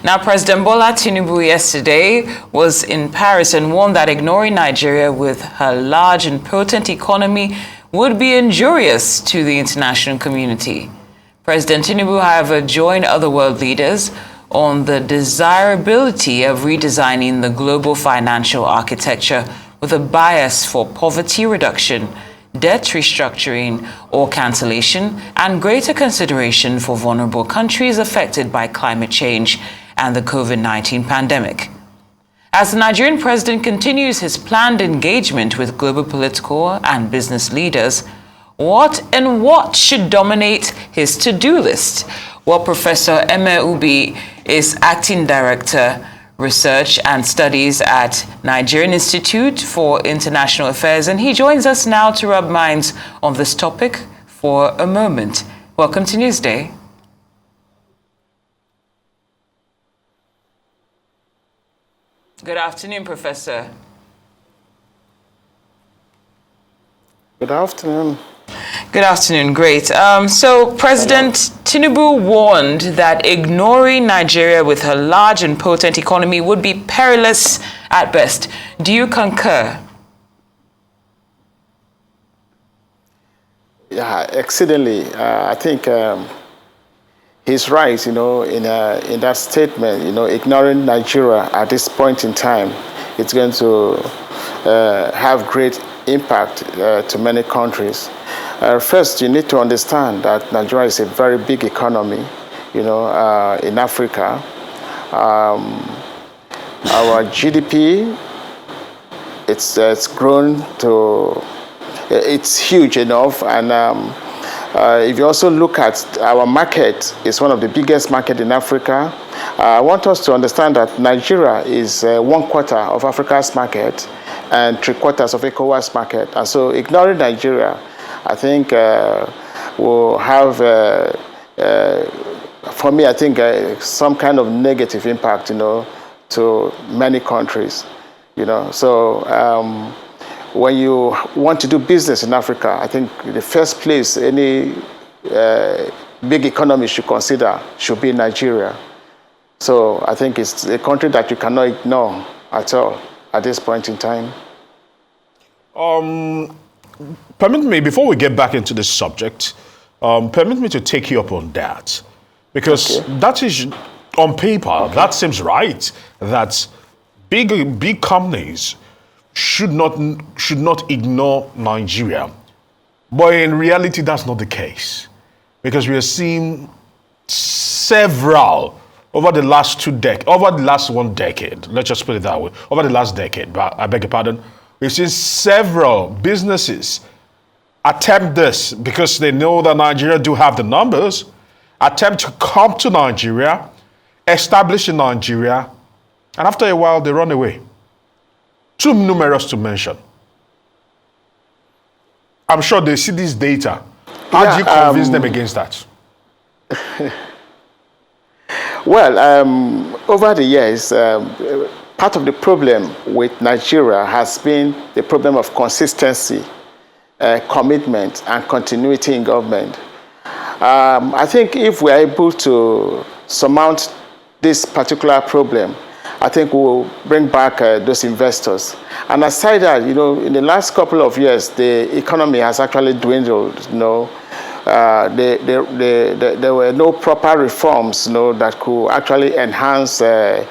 Now, President Bola Tinubu yesterday was in Paris and warned that ignoring Nigeria with her large and potent economy would be injurious to the international community. President Tinubu, however, joined other world leaders on the desirability of redesigning the global financial architecture with a bias for poverty reduction, debt restructuring or cancellation, and greater consideration for vulnerable countries affected by climate change and the COVID-19 pandemic. As the Nigerian president continues his planned engagement with global political and business leaders, what should dominate his to-do list? Well, Professor Eme Ubi is Acting Director, Research and Studies at Nigerian Institute for International Affairs, and he joins us now to rub minds on this topic for a moment. Welcome to Newsday. Good afternoon, Professor. Good afternoon. Good afternoon. Great. So President Tinubu warned that ignoring Nigeria with her large and potent economy would be perilous at best. Do you concur? Yeah, exceedingly. I think he's right, in that statement, ignoring Nigeria at this point in time, it's going to have great impact to many countries. First, you need to understand that Nigeria is a very big economy, in Africa. Our GDP, it's grown to, it's huge enough, and if you also look at our market, it's one of the biggest markets in Africa. I want us to understand that Nigeria is 1/4 of Africa's market and 3/4 of ECOWAS market. And so ignoring Nigeria, I think will have, for me, I think some kind of negative impact, to many countries, So when you want to do business in Africa, I think the first place any big economy should consider should be Nigeria. So I think it's a country that you cannot ignore at all at this point in time. Permit me, before we get back into this subject, permit me to take you up on that. Because that is, on paper, that seems right, that big companies should not ignore Nigeria. But in reality, that's not the case. Because we are seeing several, over the last one decade, let's just put it that way, over the last decade, I beg your pardon, we've seen several businesses attempt this because they know that Nigeria do have the numbers, attempt to come to Nigeria, establish in Nigeria, and after a while, they run away. Too numerous to mention. I'm sure they see this data. How do you convince them against that? Well, over the years, part of the problem with Nigeria has been the problem of consistency, commitment, and continuity in government. I think if we're able to surmount this particular problem, I think we'll bring back those investors. And aside that, in the last couple of years, the economy has actually dwindled. There were no proper reforms, that could actually enhance the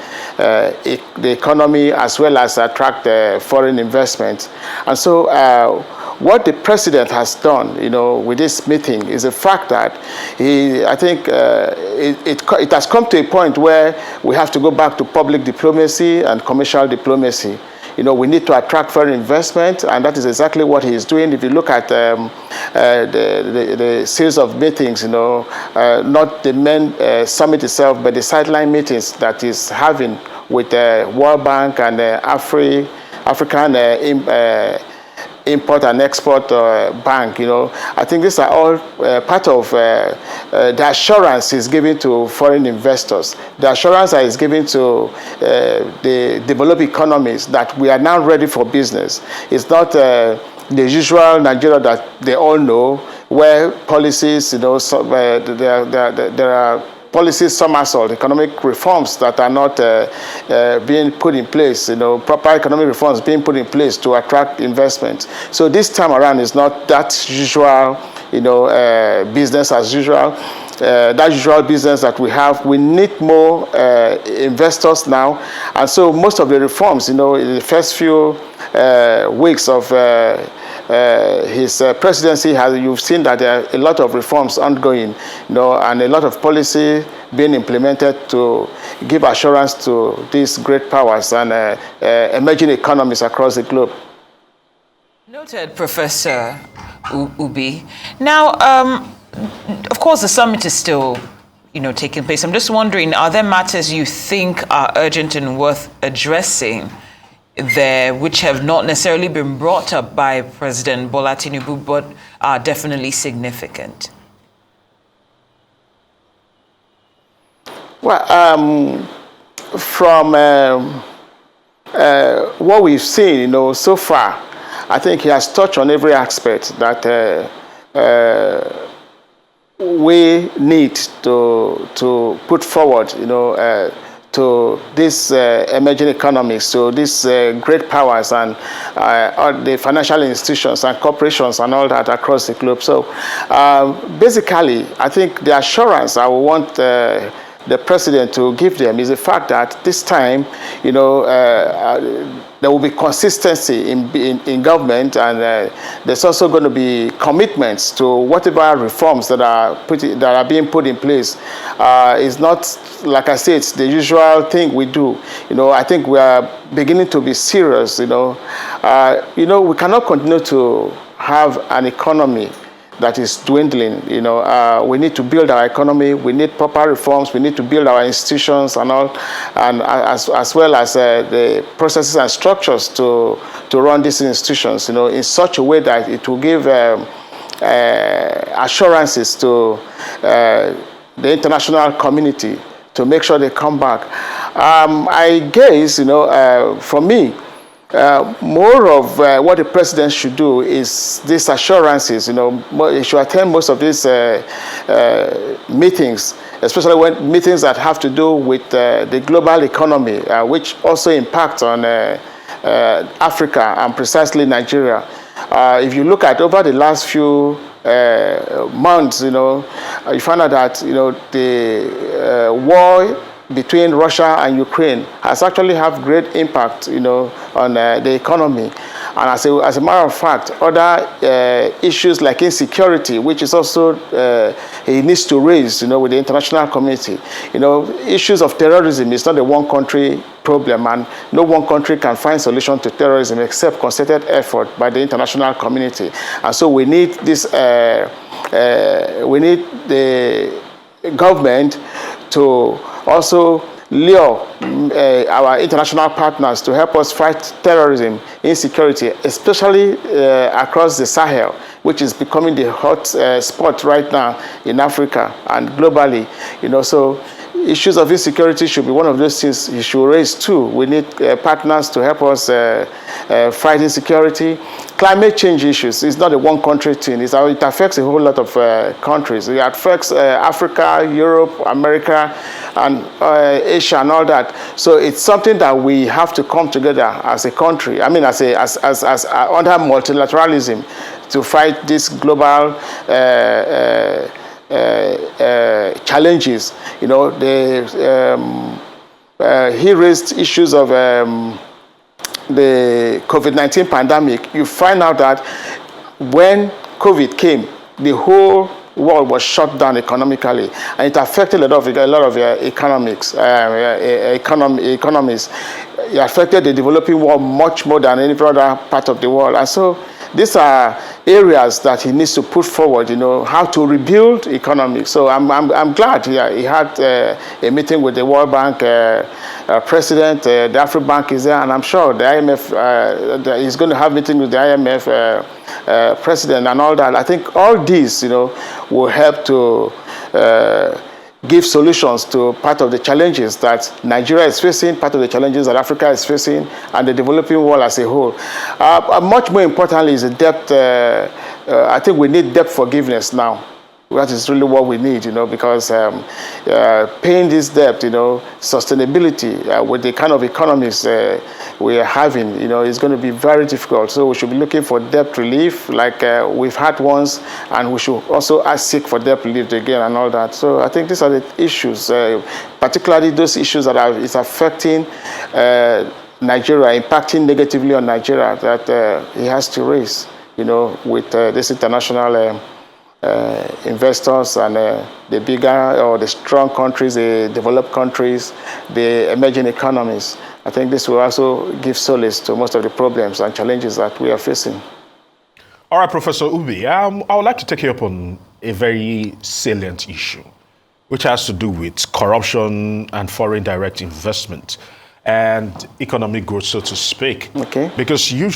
economy as well as attract foreign investment. And so, what the president has done, with this meeting is the fact that I think it has come to a point where we have to go back to public diplomacy and commercial diplomacy. We need to attract foreign investment, and that is exactly what he is doing. If you look at the series of meetings, not the main summit itself, but the sideline meetings that he's having with the World Bank and African Import and Export Bank, I think these are all part of the assurance he's giving to foreign investors, the assurance that he's giving to the developed economies that we are now ready for business. It's not the usual Nigeria that they all know, where policies, there are policies somersault, economic reforms that are not being put in place, proper economic reforms being put in place to attract investment. So this time around is not that usual, business as usual. That usual business that we have, we need more investors now. And so most of the reforms, in the first few weeks of his presidency, you've seen that there are a lot of reforms ongoing, and a lot of policy being implemented to give assurance to these great powers and emerging economies across the globe. Noted, Professor Ubi. Now, of course, the summit is still, taking place. I'm just wondering, are there matters you think are urgent and worth addressing there, which have not necessarily been brought up by President Bola Tinubu, but are definitely significant? Well, from what we've seen, so far, I think he has touched on every aspect that we need to put forward, to these emerging economies, to these great powers and all the financial institutions and corporations and all that across the globe. So basically, I think the assurance I would want the president to give them is the fact that this time, there will be consistency in government, and there's also going to be commitments to whatever reforms that are being put in place. It's not, like I said, it's the usual thing we do. I think we are beginning to be serious. We cannot continue to have an economy that is dwindling. We need to build our economy. We need proper reforms. We need to build our institutions and all, and as well as the processes and structures to run these institutions, in such a way that it will give assurances to the international community to make sure they come back. I guess, for me, more of what the president should do is these assurances. He should attend most of these meetings, especially when meetings that have to do with the global economy, which also impact on Africa and precisely Nigeria. If you look at over the last few months, you find out that the war between Russia and Ukraine has actually have great impact, on the economy. And as a matter of fact, other issues like insecurity, which is also he needs to raise, with the international community. Issues of terrorism is not a one country problem, and no one country can find solution to terrorism except concerted effort by the international community. And so we need this. We need the government to also lure our international partners to help us fight terrorism, insecurity, especially across the Sahel, which is becoming the hot spot right now in Africa and globally. So issues of insecurity should be one of those things you should raise too. We need partners to help us fight insecurity. Climate change issues is not a one country thing. It affects a whole lot of countries. It affects Africa, Europe, America, and Asia and all that. So it's something that we have to come together as a country. I mean, as under multilateralism to fight these global challenges. He raised issues of the COVID-19 pandemic. You find out that when COVID came, the whole world was shut down economically, and it affected a lot of economies. It affected the developing world much more than any other part of the world, and so these are areas that he needs to put forward, how to rebuild economy. So I'm glad he had a meeting with the World Bank president. The Afrobank is there, and I'm sure the IMF is going to have a meeting with the IMF president and all that. I think all these, will help to give solutions to part of the challenges that Nigeria is facing, part of the challenges that Africa is facing, and the developing world as a whole. Much more importantly is the debt I think we need debt forgiveness now. That is really what we need, because paying this debt, sustainability with the kind of economies we are having, is going to be very difficult. So we should be looking for debt relief like we've had once, and we should also seek for debt relief again and all that. So I think these are the issues, particularly those issues that is affecting Nigeria, impacting negatively on Nigeria, that he has to raise, with this international investors and the bigger or the strong countries, the developed countries, the emerging economies. I think this will also give solace to most of the problems and challenges that we are facing. All right, Professor Ubi, I would like to take you up on a very salient issue, which has to do with corruption and foreign direct investment and economic growth, so to speak. Okay. Because you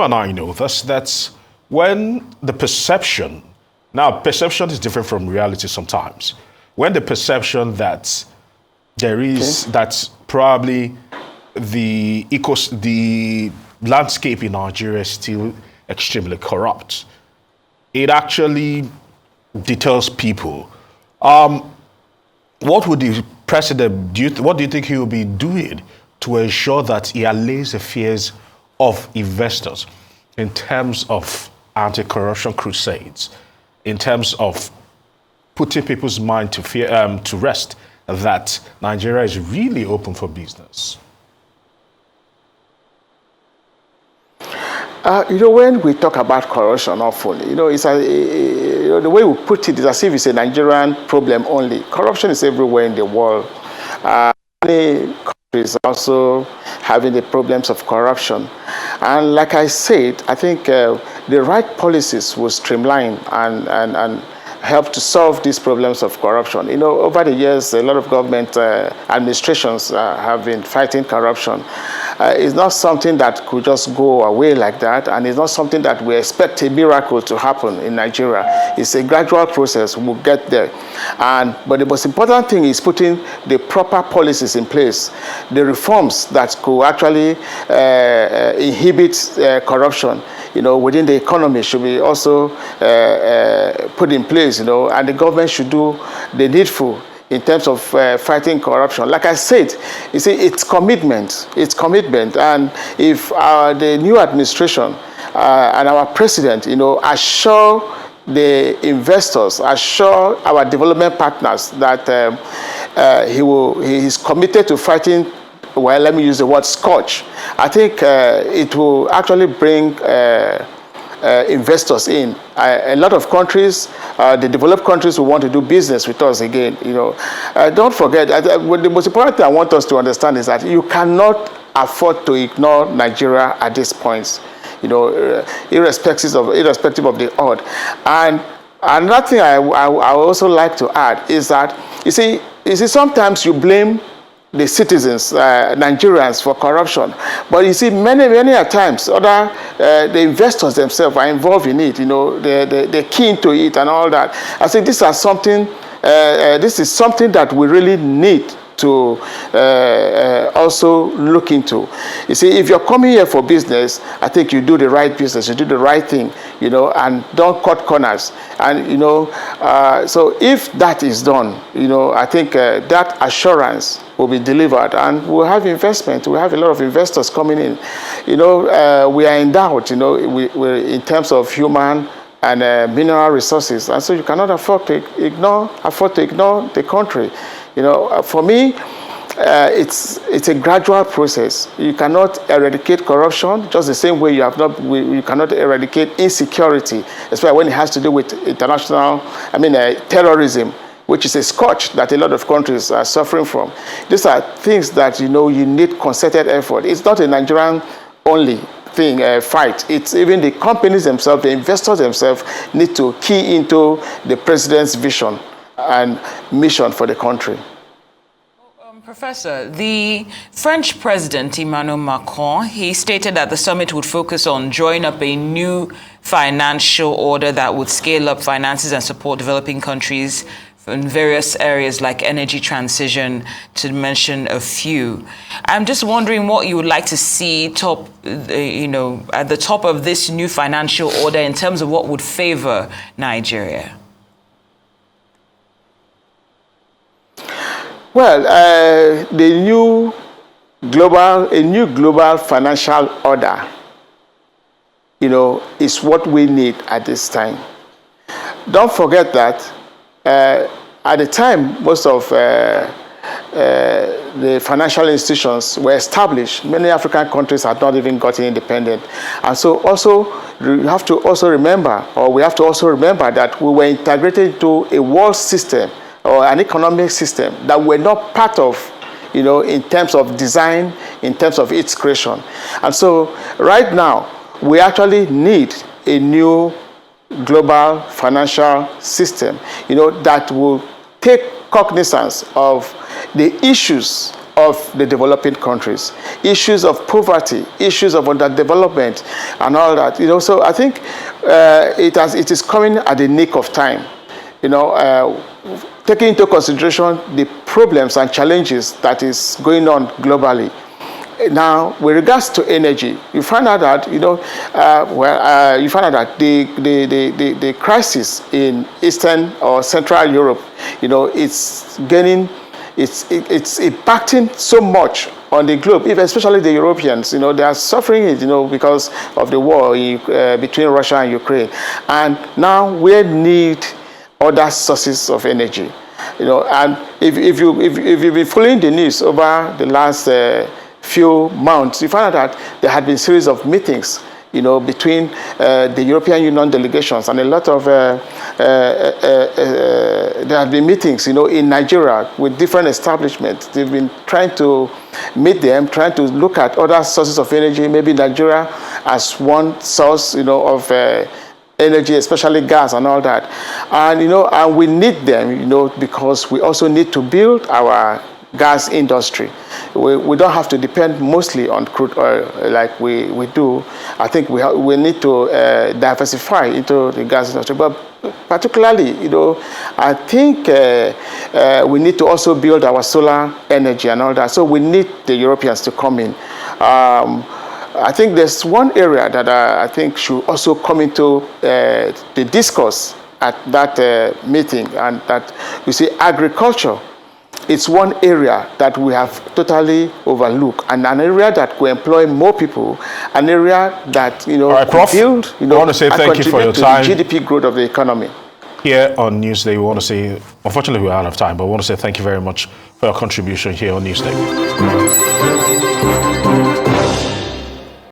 and I know this, that's when the perception. Now, perception is different from reality sometimes. When the perception that there is, that probably the landscape in Nigeria is still extremely corrupt, it actually deters people. What would the president, what do you think he will be doing to ensure that he allays the fears of investors in terms of anti-corruption crusades, in terms of putting people's mind to rest that Nigeria is really open for business? When we talk about corruption often, it's the way we put it is as if it's a Nigerian problem only. Corruption is everywhere in the world. Many countries also having the problems of corruption. And like I said, I think the right policies will streamline and help to solve these problems of corruption. Over the years, a lot of government administrations have been fighting corruption. It's not something that could just go away like that, and it's not something that we expect a miracle to happen in Nigeria. It's a gradual process. We'll get there. But the most important thing is putting the proper policies in place, the reforms that could actually inhibit corruption within the economy should be also put in place, and the government should do the needful in terms of fighting corruption. Like I said, you see, it's commitment. And if the new administration and our president, assure the investors, assure our development partners that he is committed to fighting, well, let me use the word scorch. I think it will actually bring investors in. A lot of countries, the developed countries, will want to do business with us again. Don't forget, the most important thing I want us to understand is that you cannot afford to ignore Nigeria at this point. Irrespective of the odd. And another thing I also like to add is that you see sometimes you blame the citizens, Nigerians, for corruption. But you see, many a times, the investors themselves are involved in it. They're keen to it and all that. I think this is something that we really need to also look into. You see, if you're coming here for business, I think you do the right business, you do the right thing, and don't cut corners. And, so if that is done, I think that assurance will be delivered, and we'll have investment. We'll have a lot of investors coming in. We are endowed, we're in terms of human and mineral resources, and so you cannot afford to ignore the country. For me, it's a gradual process. You cannot eradicate corruption just the same way you cannot eradicate insecurity, especially when it has to do with terrorism, which is a scourge that a lot of countries are suffering from. These are things that you need concerted effort. It's not a Nigerian only fight. It's even the companies themselves, the investors themselves need to key into the president's vision and mission for the country. Professor, the French President Emmanuel Macron, he stated that the summit would focus on drawing up a new financial order that would scale up finances and support developing countries in various areas like energy transition, to mention a few. I'm just wondering what you would like to see at the top of this new financial order in terms of what would favor Nigeria. Well, a new global financial order, is what we need at this time. Don't forget that at the time, most of the financial institutions were established. Many African countries had not even gotten independent. And so we have to also remember that we were integrated into a world system or an economic system that we're not part of, in terms of design, in terms of its creation. And so right now, we actually need a new global financial system, that will take cognizance of the issues of the developing countries, issues of poverty, issues of underdevelopment, and all that. So I think it is coming at the nick of time. Taking into consideration the problems and challenges that is going on globally. Now, with regards to energy, you find out that the crisis in Eastern or Central Europe, it's impacting so much on the globe, especially the Europeans. They are suffering it, because of the war between Russia and Ukraine, and now we need other sources of energy. And if you've been following the news over the last few months, you find out that there had been a series of meetings, between the European Union delegations, and a lot of there have been meetings, in Nigeria with different establishments. They've been trying to meet them, trying to look at other sources of energy, maybe Nigeria as one source, of energy, especially gas and all that. And, and we need them, because we also need to build our gas industry. We don't have to depend mostly on crude oil like we do. I think we need to diversify into the gas industry. But particularly, I think we need to also build our solar energy and all that. So we need the Europeans to come in. I think there's one area that I think should also come into the discourse at that meeting, and that you see agriculture. It's one area that we have totally overlooked, and an area that will employ more people, an area that All right, Prof, build, I want to say thank you for your time. To the GDP growth of the economy. Here on Newsday, we want to say, unfortunately, we're out of time, but we want to say thank you very much for your contribution here on Newsday.